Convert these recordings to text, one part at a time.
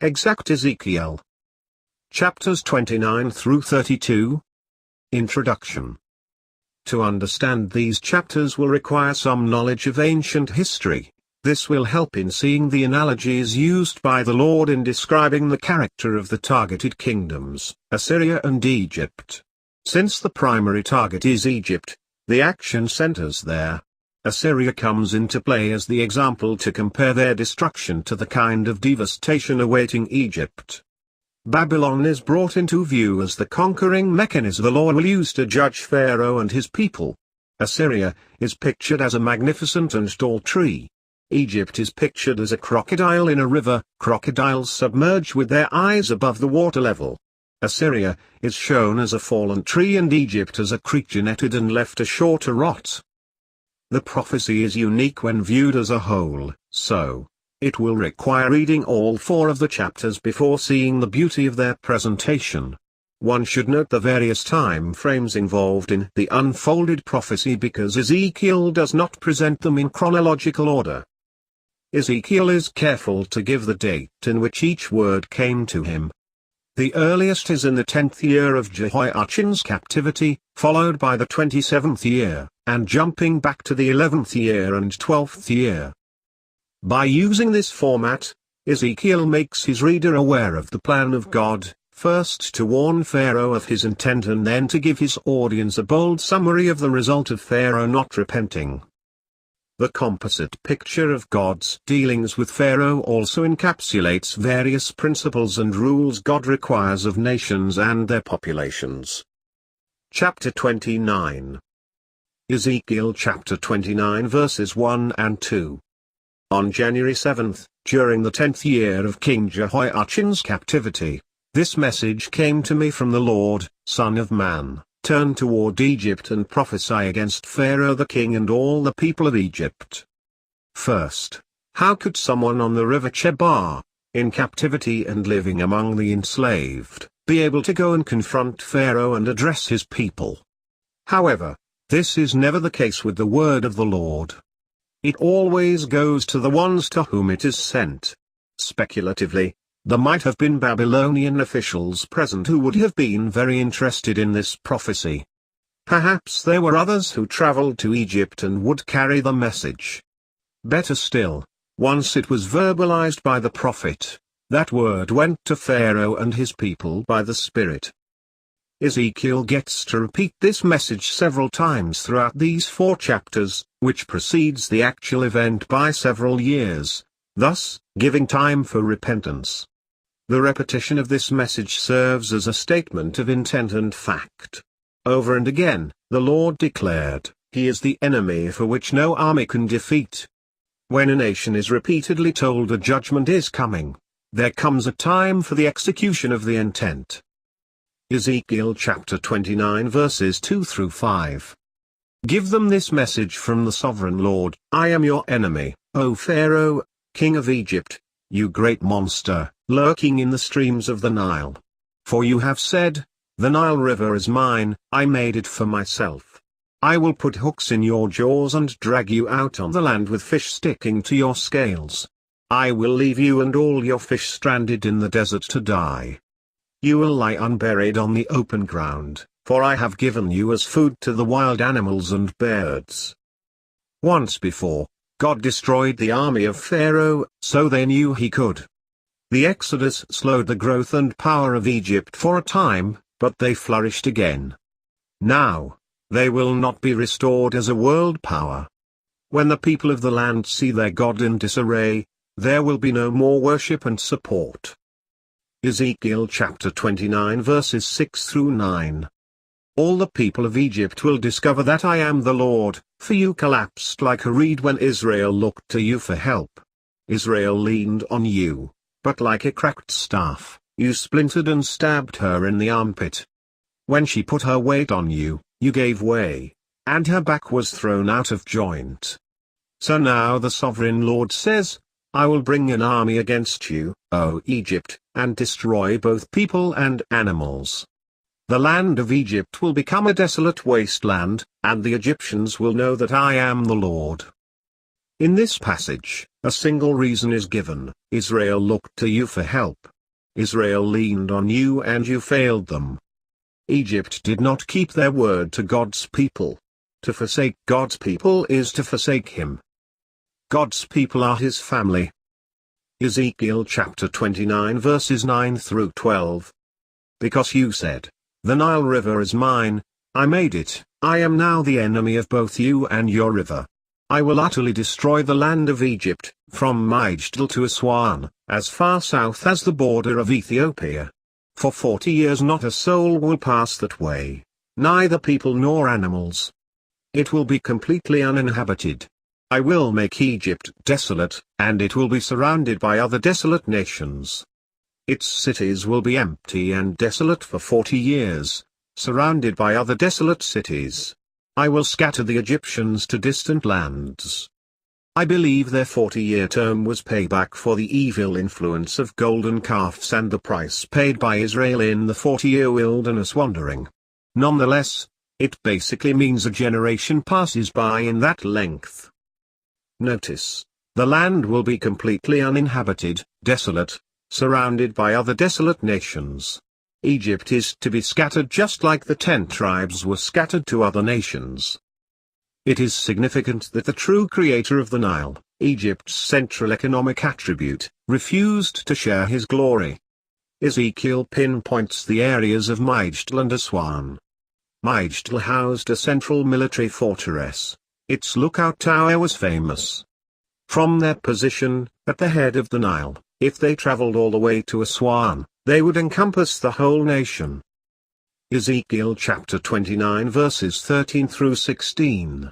Exact Ezekiel. Chapters 29 through 32. Introduction. To understand these chapters will require some knowledge of ancient history. This will help in seeing the analogies used by the Lord in describing the character of the targeted kingdoms, Assyria and Egypt. Since the primary target is Egypt, the action centers there. Assyria comes into play as the example to compare their destruction to the kind of devastation awaiting Egypt. Babylon is brought into view as the conquering mechanism the Lord will use to judge Pharaoh and his people. Assyria is pictured as a magnificent and tall tree. Egypt is pictured as a crocodile in a river. Crocodiles submerge with their eyes above the water level. Assyria is shown as a fallen tree and Egypt as a creature netted and left ashore to rot. The prophecy is unique when viewed as a whole, so it will require reading all 4 of the chapters before seeing the beauty of their presentation. One should note the various time frames involved in the unfolded prophecy because Ezekiel does not present them in chronological order. Ezekiel is careful to give the date in which each word came to him. The earliest is in the 10th year of Jehoiachin's captivity, followed by the 27th year, and jumping back to the 11th year and 12th year. By using this format, Ezekiel makes his reader aware of the plan of God, first to warn Pharaoh of his intent and then to give his audience a bold summary of the result of Pharaoh not repenting. The composite picture of God's dealings with Pharaoh also encapsulates various principles and rules God requires of nations and their populations. Chapter 29. Ezekiel chapter 29 verses 1 and 2. On January 7, during the 10th year of King Jehoiachin's captivity, this message came to me from the Lord, Son of man. Turn toward Egypt and prophesy against Pharaoh the king and all the people of Egypt. First, how could someone on the river Chebar, in captivity and living among the enslaved, be able to go and confront Pharaoh and address his people? However, this is never the case with the word of the Lord. It always goes to the ones to whom it is sent. Speculatively, there might have been Babylonian officials present who would have been very interested in this prophecy. Perhaps there were others who traveled to Egypt and would carry the message. Better still, once it was verbalized by the prophet, that word went to Pharaoh and his people by the Spirit. Ezekiel gets to repeat this message several times throughout these 4 chapters, which precedes the actual event by several years, thus, giving time for repentance. The repetition of this message serves as a statement of intent and fact. Over and again, the Lord declared, He is the enemy for which no army can defeat. When a nation is repeatedly told a judgment is coming, there comes a time for the execution of the intent. Ezekiel chapter 29 verses 2 through 5. Give them this message from the sovereign Lord, I am your enemy, O Pharaoh, king of Egypt, you great monster, lurking in the streams of the Nile. For you have said, the Nile River is mine, I made it for myself. I will put hooks in your jaws and drag you out on the land with fish sticking to your scales. I will leave you and all your fish stranded in the desert to die. You will lie unburied on the open ground, for I have given you as food to the wild animals and birds. Once before, God destroyed the army of Pharaoh, so they knew he could. The Exodus slowed the growth and power of Egypt for a time, but they flourished again. Now, they will not be restored as a world power. When the people of the land see their God in disarray, there will be no more worship and support. Ezekiel chapter 29 verses 6 through 9. All the people of Egypt will discover that I am the Lord, for you collapsed like a reed when Israel looked to you for help. Israel leaned on you, but like a cracked staff, you splintered and stabbed her in the armpit. When she put her weight on you, you gave way, and her back was thrown out of joint. So now the sovereign Lord says, I will bring an army against you, O Egypt, and destroy both people and animals. The land of Egypt will become a desolate wasteland, and the Egyptians will know that I am the Lord. In this passage, a single reason is given: Israel looked to you for help. Israel leaned on you and you failed them. Egypt did not keep their word to God's people. To forsake God's people is to forsake Him. God's people are His family. Ezekiel chapter 29 verses 9 through 12. Because you said, "The Nile River is mine, I made it, I am now the enemy of both you and your river. I will utterly destroy the land of Egypt, from Mijdal to Aswan, as far south as the border of Ethiopia. For 40 years not a soul will pass that way, neither people nor animals. It will be completely uninhabited. I will make Egypt desolate, and it will be surrounded by other desolate nations. Its cities will be empty and desolate for 40 years, surrounded by other desolate cities. I will scatter the Egyptians to distant lands." I believe their 40-year term was payback for the evil influence of golden calves and the price paid by Israel in the 40-year wilderness wandering. Nonetheless, it basically means a generation passes by in that length. Notice, the land will be completely uninhabited, desolate, surrounded by other desolate nations. Egypt is to be scattered just like the 10 tribes were scattered to other nations. It is significant that the true creator of the Nile, Egypt's central economic attribute, refused to share his glory. Ezekiel pinpoints the areas of Mijdal and Aswan. Mijdal housed a central military fortress. Its lookout tower was famous. From their position, at the head of the Nile, if they traveled all the way to Aswan, they would encompass the whole nation. Ezekiel chapter 29 verses 13 through 16.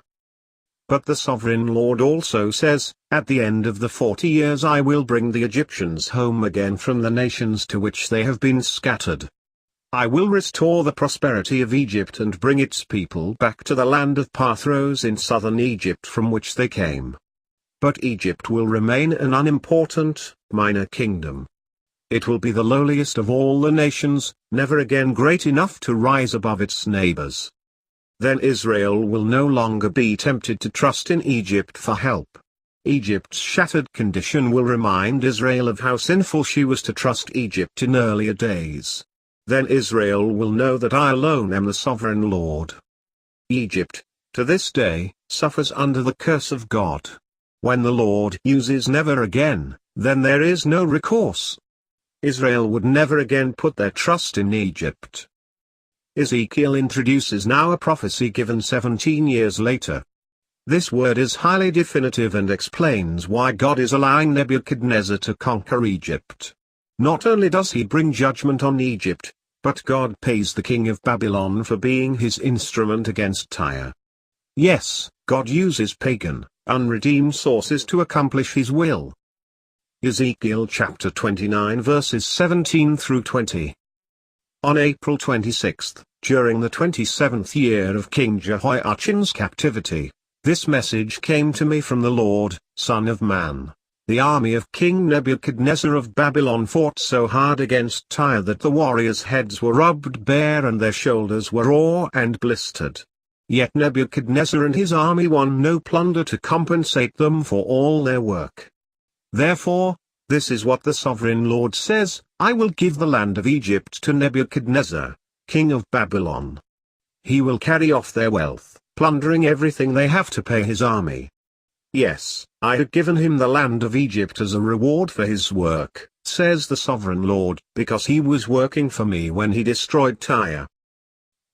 But the sovereign Lord also says, "At the end of the 40 years I will bring the Egyptians home again from the nations to which they have been scattered. I will restore the prosperity of Egypt and bring its people back to the land of Pathros in southern Egypt from which they came. But Egypt will remain an unimportant, minor kingdom. It will be the lowliest of all the nations, never again great enough to rise above its neighbors. Then Israel will no longer be tempted to trust in Egypt for help. Egypt's shattered condition will remind Israel of how sinful she was to trust Egypt in earlier days. Then Israel will know that I alone am the sovereign Lord." Egypt, to this day, suffers under the curse of God. When the Lord uses "never again," then there is no recourse. Israel would never again put their trust in Egypt. Ezekiel introduces now a prophecy given 17 years later. This word is highly definitive and explains why God is allowing Nebuchadnezzar to conquer Egypt. Not only does he bring judgment on Egypt, but God pays the king of Babylon for being his instrument against Tyre. Yes, God uses pagan, unredeemed sources to accomplish his will. Ezekiel chapter 29 verses 17 through 20. On April 26, during the 27th year of King Jehoiachin's captivity, this message came to me from the Lord: "Son of man, the army of King Nebuchadnezzar of Babylon fought so hard against Tyre that the warriors' heads were rubbed bare and their shoulders were raw and blistered. Yet Nebuchadnezzar and his army won no plunder to compensate them for all their work. Therefore, this is what the sovereign Lord says: I will give the land of Egypt to Nebuchadnezzar, king of Babylon. He will carry off their wealth, plundering everything they have to pay his army. Yes, I have given him the land of Egypt as a reward for his work, says the sovereign Lord, because he was working for me when he destroyed Tyre."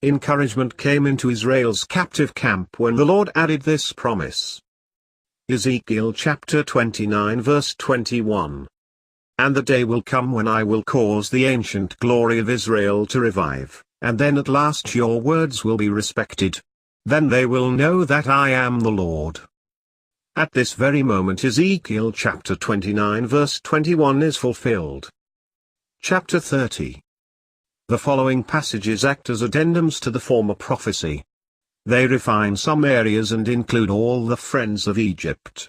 Encouragement came into Israel's captive camp when the Lord added this promise. Ezekiel chapter 29 verse 21. "And the day will come when I will cause the ancient glory of Israel to revive, and then at last your words will be respected. Then they will know that I am the Lord." At this very moment Ezekiel chapter 29 verse 21 is fulfilled. Chapter 30. The following passages act as addendums to the former prophecy. They refine some areas and include all the friends of Egypt.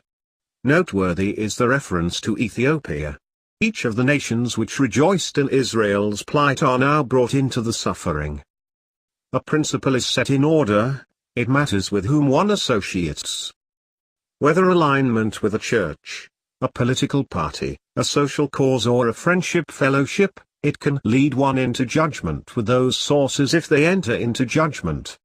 Noteworthy is the reference to Ethiopia. Each of the nations which rejoiced in Israel's plight are now brought into the suffering. A principle is set in order: it matters with whom one associates. Whether alignment with a church, a political party, a social cause or a friendship fellowship, it can lead one into judgment with those sources if they enter into judgment.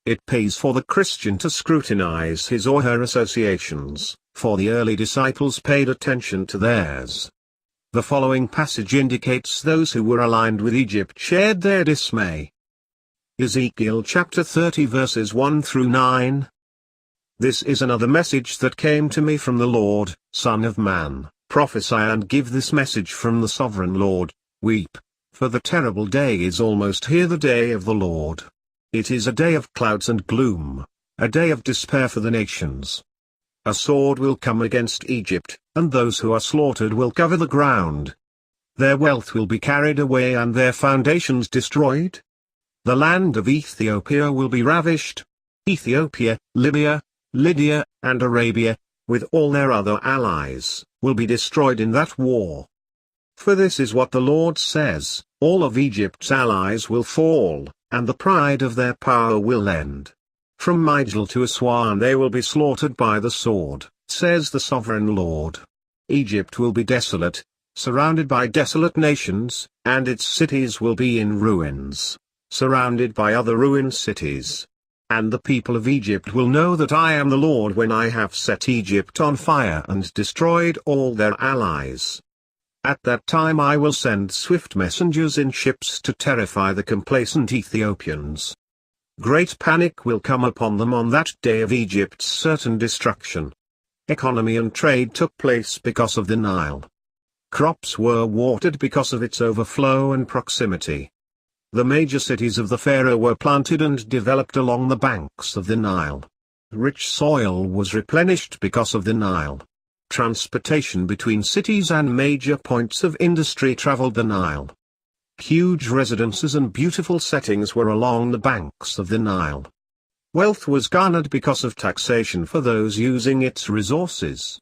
It pays for the Christian to scrutinize his or her associations, for the early disciples paid attention to theirs. The following passage indicates those who were aligned with Egypt shared their dismay. Ezekiel chapter 30 verses 1 through 9. This is another message that came to me from the Lord, Son of man, prophesy and give this message from the sovereign Lord, weep, for the terrible day is almost here, the day of the Lord. It is a day of clouds and gloom, a day of despair for the nations. A sword will come against Egypt, and those who are slaughtered will cover the ground. Their wealth will be carried away and their foundations destroyed. The land of Ethiopia will be ravished. Ethiopia, Libya, Lydia, and Arabia, with all their other allies, will be destroyed in that war. For this is what the Lord says, all of Egypt's allies will fall, and the pride of their power will end. From Migdol to Aswan they will be slaughtered by the sword, says the sovereign Lord. Egypt will be desolate, surrounded by desolate nations, and its cities will be in ruins, surrounded by other ruined cities. And the people of Egypt will know that I am the Lord when I have set Egypt on fire and destroyed all their allies. At that time I will send swift messengers in ships to terrify the complacent Ethiopians. Great panic will come upon them on that day of Egypt's certain destruction. Economy and trade took place because of the Nile. Crops were watered because of its overflow and proximity. The major cities of the Pharaoh were planted and developed along the banks of the Nile. Rich soil was replenished because of the Nile. Transportation between cities and major points of industry traveled the Nile. Huge residences and beautiful settings were along the banks of the Nile. Wealth was garnered because of taxation for those using its resources.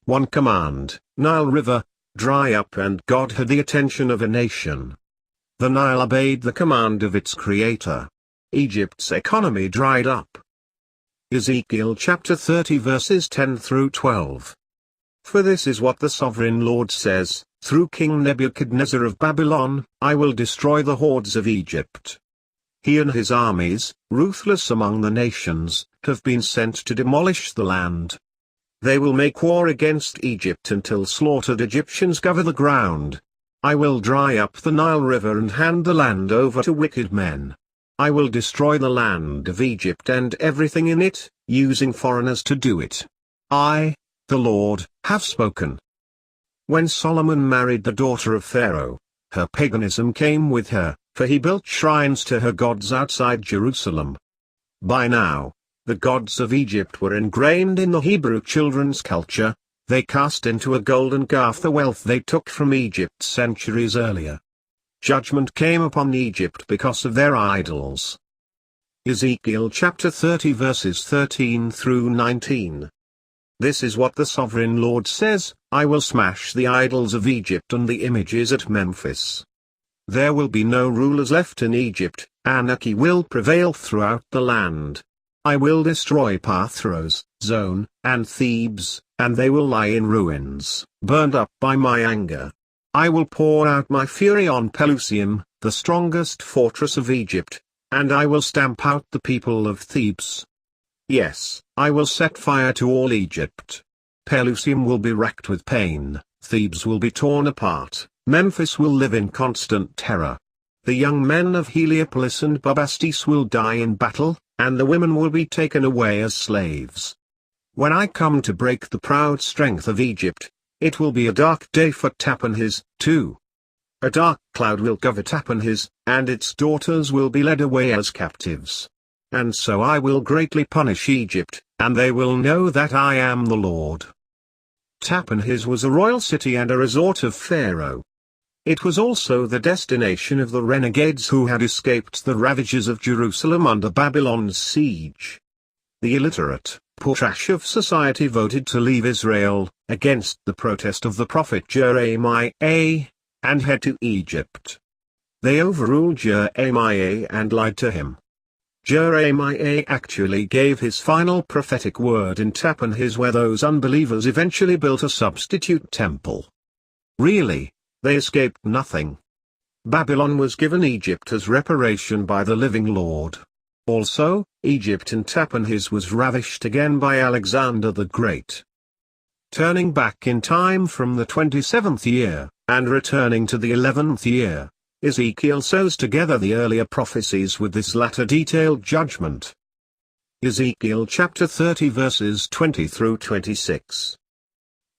One command, Nile River, dry up, and God had the attention of a nation. The Nile obeyed the command of its creator. Egypt's economy dried up. Ezekiel chapter 30 verses 10 through 12. For this is what the sovereign Lord says, through King Nebuchadnezzar of Babylon, I will destroy the hordes of Egypt. He and his armies, ruthless among the nations, have been sent to demolish the land. They will make war against Egypt until slaughtered Egyptians cover the ground. I will dry up the Nile River and hand the land over to wicked men. I will destroy the land of Egypt and everything in it, using foreigners to do it. I, the Lord, have spoken. When Solomon married the daughter of Pharaoh, her paganism came with her, for he built shrines to her gods outside Jerusalem. By now, the gods of Egypt were ingrained in the Hebrew children's culture. They cast into a golden calf the wealth they took from Egypt centuries earlier. Judgment came upon Egypt because of their idols. Ezekiel chapter 30 verses 13 through 19. This is what the sovereign Lord says, I will smash the idols of Egypt and the images at Memphis. There will be no rulers left in Egypt, anarchy will prevail throughout the land. I will destroy Pathros, Zone, and Thebes, and they will lie in ruins, burned up by my anger. I will pour out my fury on Pelusium, the strongest fortress of Egypt, and I will stamp out the people of Thebes. Yes, I will set fire to all Egypt. Pelusium will be racked with pain, Thebes will be torn apart, Memphis will live in constant terror. The young men of Heliopolis and Bubastis will die in battle, and the women will be taken away as slaves. When I come to break the proud strength of Egypt, it will be a dark day for Tahpanhes, too. A dark cloud will cover Tahpanhes, and its daughters will be led away as captives. And so I will greatly punish Egypt, and they will know that I am the Lord. Tahpanhes was a royal city and a resort of Pharaoh. It was also the destination of the renegades who had escaped the ravages of Jerusalem under Babylon's siege. The illiterate, poor trash of society voted to leave Israel, against the protest of the prophet Jeremiah, and head to Egypt. They overruled Jeremiah and lied to him. Jeremiah actually gave his final prophetic word in Tahpanhes, where those unbelievers eventually built a substitute temple. Really, they escaped nothing. Babylon was given Egypt as reparation by the living Lord. Also, Egypt in Tahpanhes was ravished again by Alexander the Great. Turning back in time from the 27th year, and returning to the 11th year, Ezekiel sews together the earlier prophecies with this latter detailed judgment. Ezekiel chapter 30 verses 20 through 26.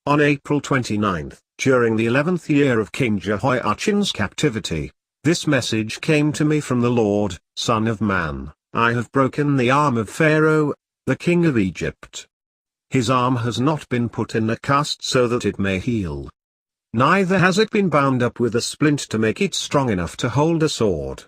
On April 29, during the 11th year of King Jehoiachin's captivity, this message came to me from the Lord: Son of man, I have broken the arm of Pharaoh, the king of Egypt. His arm has not been put in a cast so that it may heal. Neither has it been bound up with a splint to make it strong enough to hold a sword.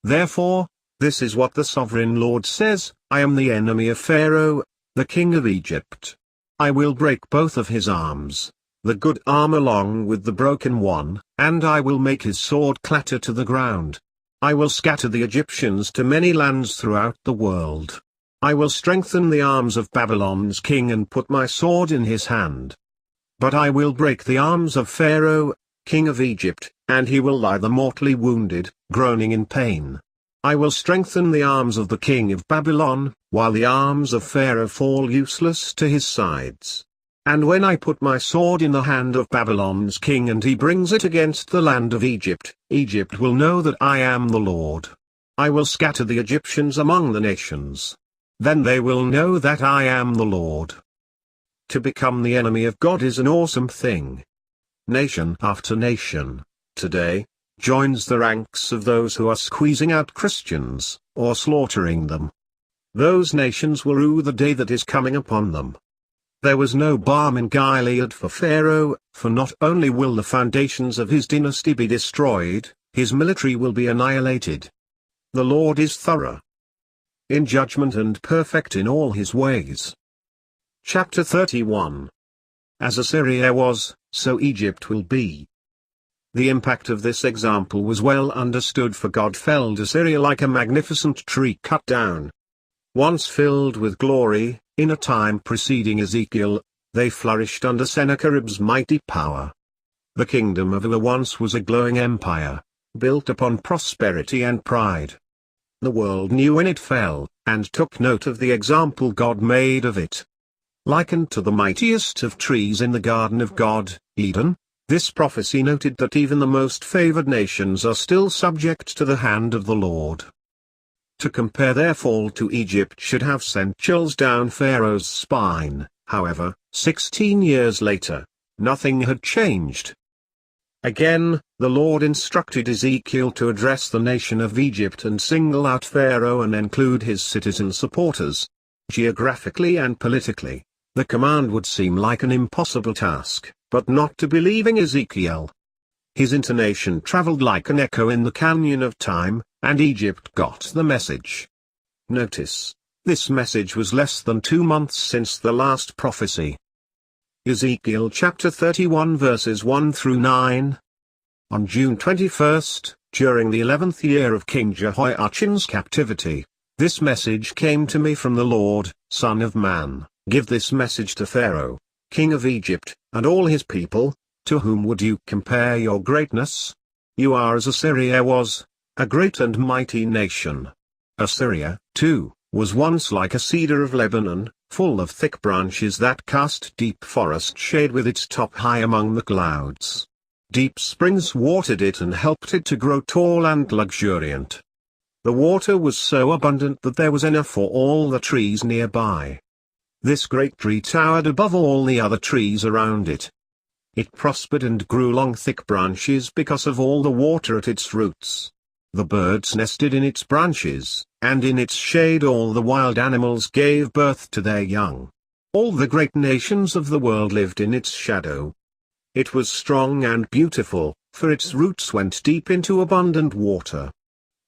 Therefore, this is what the sovereign Lord says: I am the enemy of Pharaoh, the king of Egypt. I will break both of his arms, the good arm along with the broken one, and I will make his sword clatter to the ground. I will scatter the Egyptians to many lands throughout the world. I will strengthen the arms of Babylon's king and put my sword in his hand. But I will break the arms of Pharaoh, king of Egypt, and he will lie the mortally wounded, groaning in pain. I will strengthen the arms of the king of Babylon, while the arms of Pharaoh fall useless to his sides. And when I put my sword in the hand of Babylon's king and he brings it against the land of Egypt, Egypt will know that I am the Lord. I will scatter the Egyptians among the nations. Then they will know that I am the Lord. To become the enemy of God is an awesome thing. Nation after nation, today, joins the ranks of those who are squeezing out Christians, or slaughtering them. Those nations will rue the day that is coming upon them. There was no balm in Gilead for Pharaoh, for not only will the foundations of his dynasty be destroyed, his military will be annihilated. The Lord is thorough in judgment and perfect in all his ways. Chapter 31. As Assyria was, so Egypt will be. The impact of this example was well understood, for God felled Assyria like a magnificent tree cut down. Once filled with glory, in a time preceding Ezekiel, they flourished under Sennacherib's mighty power. The kingdom of Ur once was a glowing empire, built upon prosperity and pride. The world knew when it fell, and took note of the example God made of it. Likened to the mightiest of trees in the garden of God, Eden, this prophecy noted that even the most favored nations are still subject to the hand of the Lord. To compare their fall to Egypt should have sent chills down Pharaoh's spine. However, 16 years later, nothing had changed. Again, the Lord instructed Ezekiel to address the nation of Egypt and single out Pharaoh and include his citizen supporters. Geographically and politically, the command would seem like an impossible task, but not to believing Ezekiel. His intonation traveled like an echo in the canyon of time, and Egypt got the message. Notice, this message was less than 2 months since the last prophecy. Ezekiel chapter 31 verses 1 through 9. On June 21, during the 11th year of King Jehoiachin's captivity, this message came to me from the Lord: Son of man, give this message to Pharaoh, king of Egypt, and all his people. To whom would you compare your greatness? You are as Assyria was, a great and mighty nation. Assyria, too, was once like a cedar of Lebanon, full of thick branches that cast deep forest shade with its top high among the clouds. Deep springs watered it and helped it to grow tall and luxuriant. The water was so abundant that there was enough for all the trees nearby. This great tree towered above all the other trees around it. It prospered and grew long thick branches because of all the water at its roots. The birds nested in its branches, and in its shade all the wild animals gave birth to their young. All the great nations of the world lived in its shadow. It was strong and beautiful, for its roots went deep into abundant water.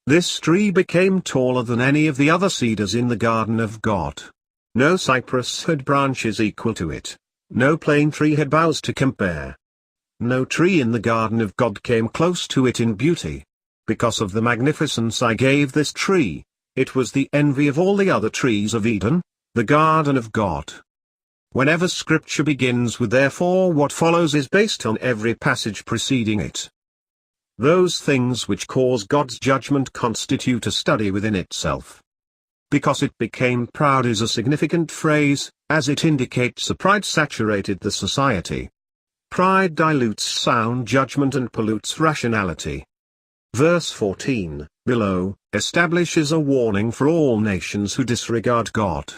This tree became taller than any of the other cedars in the garden of God. No cypress had branches equal to it. No plane tree had boughs to compare. No tree in the garden of God came close to it in beauty. Because of the magnificence I gave this tree, It was the envy of all the other trees of Eden, the garden of God. Whenever scripture begins with therefore, what follows is based on every passage preceding it. Those things which cause God's judgment constitute a study within itself. Because it became proud is a significant phrase, as it indicates a pride saturated the society. Pride dilutes sound judgment and pollutes rationality. Verse 14, below, establishes a warning for all nations who disregard God.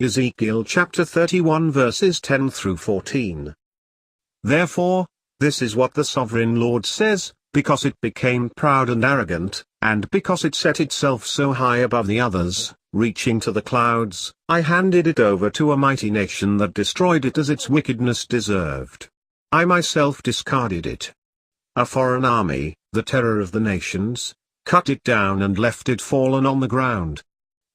Ezekiel chapter 31 verses 10 through 14. Therefore, this is what the sovereign Lord says, because it became proud and arrogant, and because it set itself so high above the others, reaching to the clouds, I handed it over to a mighty nation that destroyed it as its wickedness deserved. I myself discarded it. A foreign army, the terror of the nations, cut it down and left it fallen on the ground.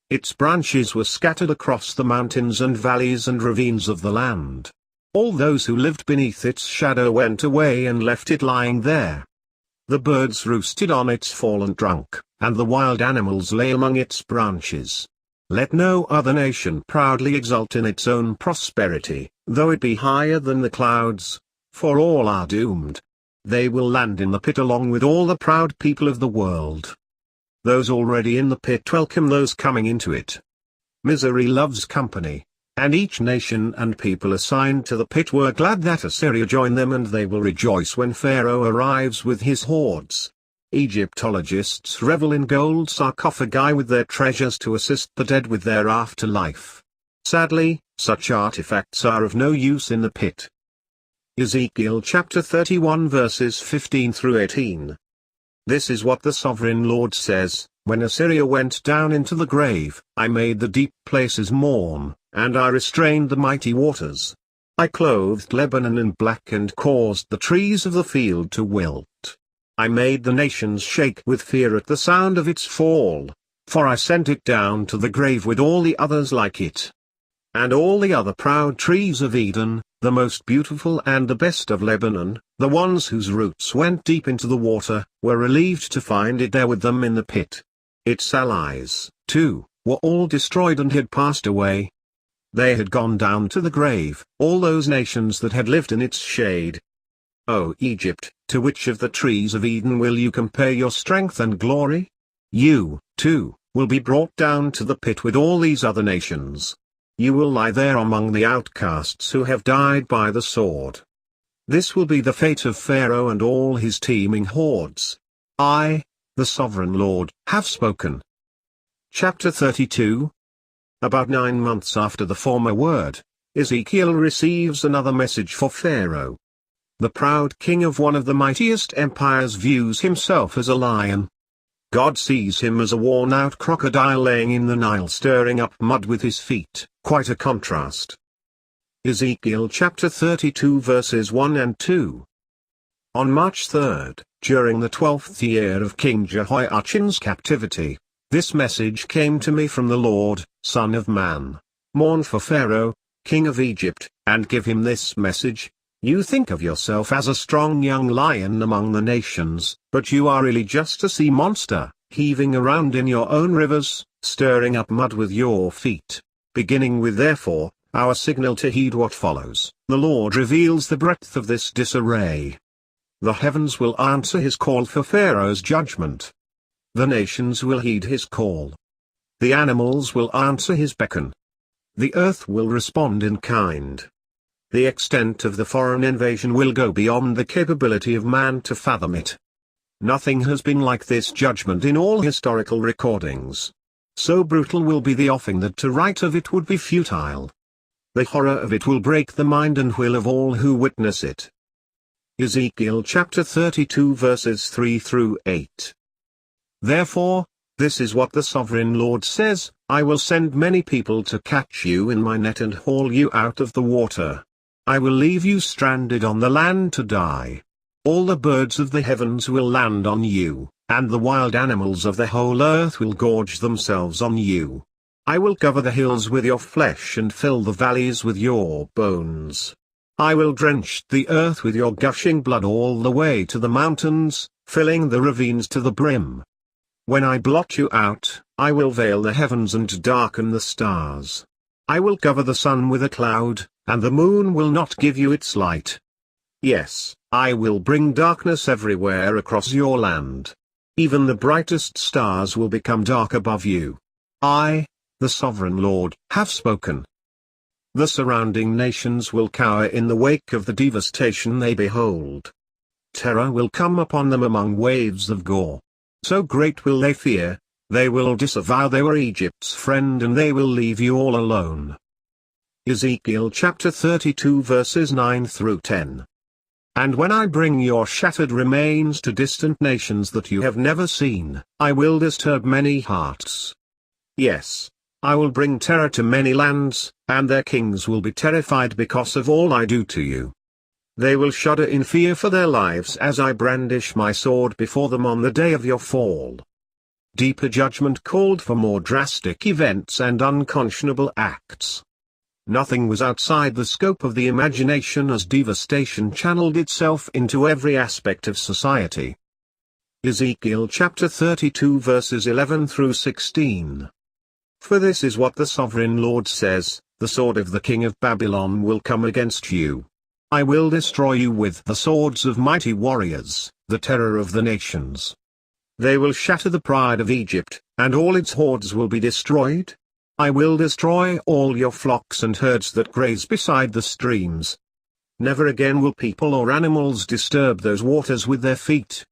Its branches were scattered across the mountains and valleys and ravines of the land. All those who lived beneath its shadow went away and left it lying there. The birds roosted on its fallen trunk, and the wild animals lay among its branches. Let no other nation proudly exult in its own prosperity, though it be higher than the clouds, for all are doomed. They will land in the pit along with all the proud people of the world. Those already in the pit welcome those coming into it. Misery loves company, and each nation and people assigned to the pit were glad that Assyria joined them, and they will rejoice when Pharaoh arrives with his hordes. Egyptologists revel in gold sarcophagi with their treasures to assist the dead with their afterlife. Sadly, such artifacts are of no use in the pit. Ezekiel chapter 31 verses 15 through 18. This is what the sovereign Lord says, when Assyria went down into the grave, I made the deep places mourn, and I restrained the mighty waters. I clothed Lebanon in black and caused the trees of the field to wilt. I made the nations shake with fear at the sound of its fall, for I sent it down to the grave with all the others like it. And all the other proud trees of Eden, the most beautiful and the best of Lebanon, the ones whose roots went deep into the water, were relieved to find it there with them in the pit. Its allies, too, were all destroyed and had passed away. They had gone down to the grave, all those nations that had lived in its shade. O Egypt, to which of the trees of Eden will you compare your strength and glory? You, too, will be brought down to the pit with all these other nations. You will lie there among the outcasts who have died by the sword. This will be the fate of Pharaoh and all his teeming hordes. I, the sovereign Lord, have spoken. Chapter 32. About 9 months after the former word, Ezekiel receives another message for Pharaoh. The proud king of one of the mightiest empires views himself as a lion. God sees him as a worn-out crocodile laying in the Nile stirring up mud with his feet, quite a contrast. Ezekiel chapter 32 verses 1 and 2. On March 3, during the 12th year of King Jehoiachin's captivity, this message came to me from the Lord, Son of man. Mourn for Pharaoh, king of Egypt, and give him this message. You think of yourself as a strong young lion among the nations, but you are really just a sea monster, heaving around in your own rivers, stirring up mud with your feet. Beginning with therefore, our signal to heed what follows, the Lord reveals the breadth of this disarray. The heavens will answer his call for Pharaoh's judgment. The nations will heed his call. The animals will answer his beckon. The earth will respond in kind. The extent of the foreign invasion will go beyond the capability of man to fathom it. Nothing has been like this judgment in all historical recordings. So brutal will be the offing that to write of it would be futile. The horror of it will break the mind and will of all who witness it. Ezekiel chapter 32 verses 3 through 8. Therefore, this is what the sovereign Lord says, I will send many people to catch you in my net and haul you out of the water. I will leave you stranded on the land to die. All the birds of the heavens will land on you, and the wild animals of the whole earth will gorge themselves on you. I will cover the hills with your flesh and fill the valleys with your bones. I will drench the earth with your gushing blood all the way to the mountains, filling the ravines to the brim. When I blot you out, I will veil the heavens and darken the stars. I will cover the sun with a cloud, and the moon will not give you its light. Yes, I will bring darkness everywhere across your land. Even the brightest stars will become dark above you. I, the Sovereign Lord, have spoken. The surrounding nations will cower in the wake of the devastation they behold. Terror will come upon them among waves of gore. So great will they fear, they will disavow they were Egypt's friend and they will leave you all alone. Ezekiel chapter 32 verses 9 through 10. And when I bring your shattered remains to distant nations that you have never seen, I will disturb many hearts. Yes, I will bring terror to many lands, and their kings will be terrified because of all I do to you. They will shudder in fear for their lives as I brandish my sword before them on the day of your fall. Deeper judgment called for more drastic events and unconscionable acts. Nothing was outside the scope of the imagination as devastation channeled itself into every aspect of society. Ezekiel chapter 32 verses 11 through 16. For this is what the Sovereign Lord says, the sword of the king of Babylon will come against you. I will destroy you with the swords of mighty warriors, the terror of the nations. They will shatter the pride of Egypt, and all its hordes will be destroyed. I will destroy all your flocks and herds that graze beside the streams. Never again will people or animals disturb those waters with their feet.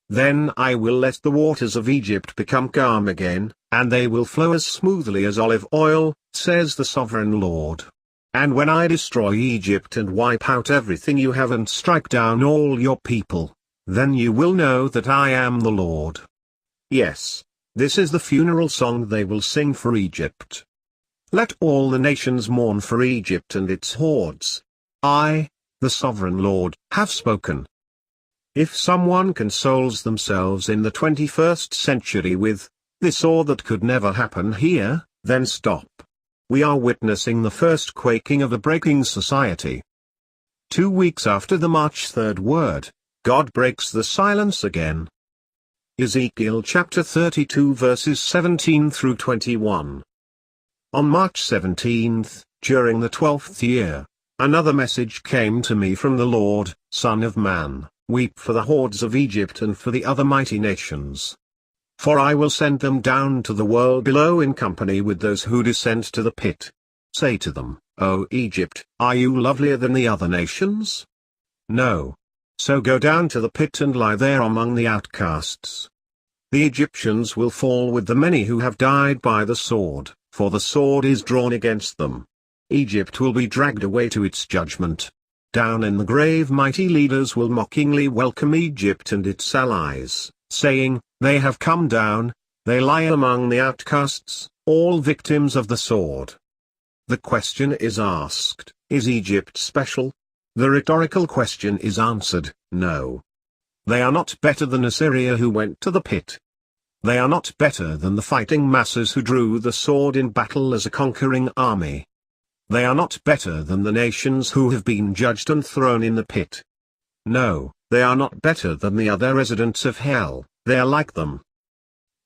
Then I will let the waters of Egypt become calm again, and they will flow as smoothly as olive oil, says the Sovereign Lord. And when I destroy Egypt and wipe out everything you have and strike down all your people, then you will know that I am the Lord. Yes, this is the funeral song they will sing for Egypt. Let all the nations mourn for Egypt and its hordes. I, the Sovereign Lord, have spoken. If someone consoles themselves in the 21st century with, this or that could never happen here, then stop. We are witnessing the first quaking of a breaking society. 2 weeks after the March 3rd word, God breaks the silence again. Ezekiel chapter 32 verses 17 through 21. On March 17th, during the 12th year, another message came to me from the Lord, Son of man, weep for the hordes of Egypt and for the other mighty nations. For I will send them down to the world below in company with those who descend to the pit. Say to them, O Egypt, are you lovelier than the other nations? No. So go down to the pit and lie there among the outcasts. The Egyptians will fall with the many who have died by the sword, for the sword is drawn against them. Egypt will be dragged away to its judgment. Down in the grave mighty leaders will mockingly welcome Egypt and its allies, saying, they have come down, they lie among the outcasts, all victims of the sword. The question is asked, is Egypt special? The rhetorical question is answered, no. They are not better than Assyria who went to the pit. They are not better than the fighting masses who drew the sword in battle as a conquering army. They are not better than the nations who have been judged and thrown in the pit. No, they are not better than the other residents of hell. They are like them.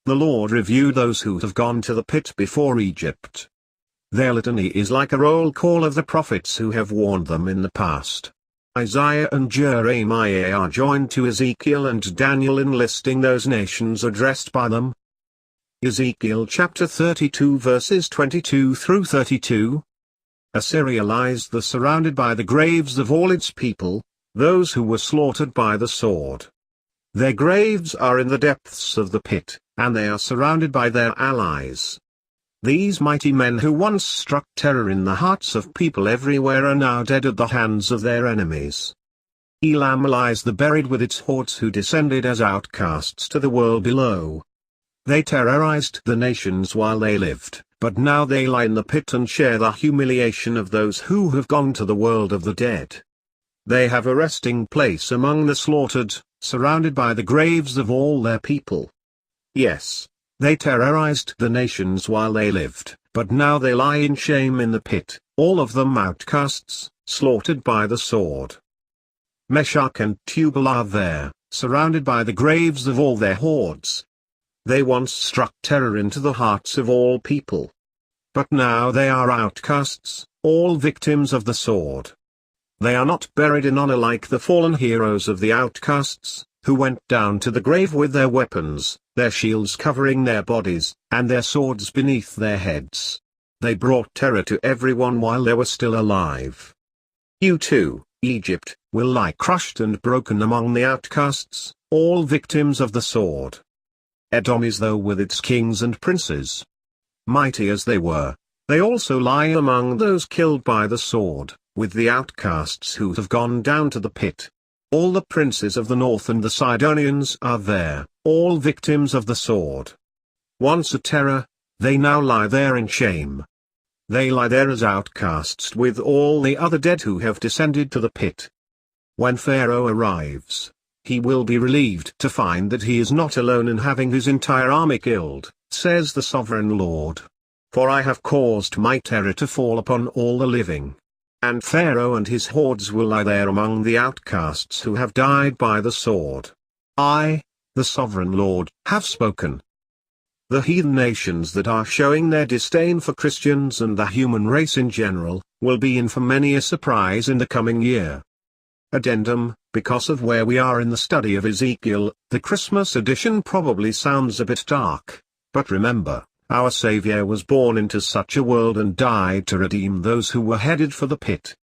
The Lord reviewed those who have gone to the pit before Egypt. Their litany is like a roll call of the prophets who have warned them in the past. Isaiah and Jeremiah are joined to Ezekiel and Daniel in listing those nations addressed by them. Ezekiel chapter 32 verses 22 through 32. Assyria lies surrounded by the graves of all its people, those who were slaughtered by the sword. Their graves are in the depths of the pit, and they are surrounded by their allies. These mighty men who once struck terror in the hearts of people everywhere are now dead at the hands of their enemies. Elam lies buried with its hordes who descended as outcasts to the world below. They terrorized the nations while they lived, but now they lie in the pit and share the humiliation of those who have gone to the world of the dead. They have a resting place among the slaughtered, surrounded by the graves of all their people. Yes, they terrorized the nations while they lived, but now they lie in shame in the pit, all of them outcasts, slaughtered by the sword. Meshach and Tubal are there, surrounded by the graves of all their hordes. They once struck terror into the hearts of all people. But now they are outcasts, all victims of the sword. They are not buried in honor like the fallen heroes of the outcasts, who went down to the grave with their weapons, their shields covering their bodies, and their swords beneath their heads. They brought terror to everyone while they were still alive. You too, Egypt, will lie crushed and broken among the outcasts, all victims of the sword. Edom is though with its kings and princes. Mighty as they were, they also lie among those killed by the sword, with the outcasts who have gone down to the pit. All the princes of the north and the Sidonians are there, all victims of the sword. Once a terror, they now lie there in shame. They lie there as outcasts with all the other dead who have descended to the pit. When Pharaoh arrives, he will be relieved to find that he is not alone in having his entire army killed, says the sovereign Lord. For I have caused my terror to fall upon all the living. And Pharaoh and his hordes will lie there among the outcasts who have died by the sword. I, the sovereign Lord, have spoken. The heathen nations that are showing their disdain for Christians and the human race in general, will be in for many a surprise in the coming year. Addendum: because of where we are in the study of Ezekiel, the Christmas edition probably sounds a bit dark. But remember, our Savior was born into such a world and died to redeem those who were headed for the pit.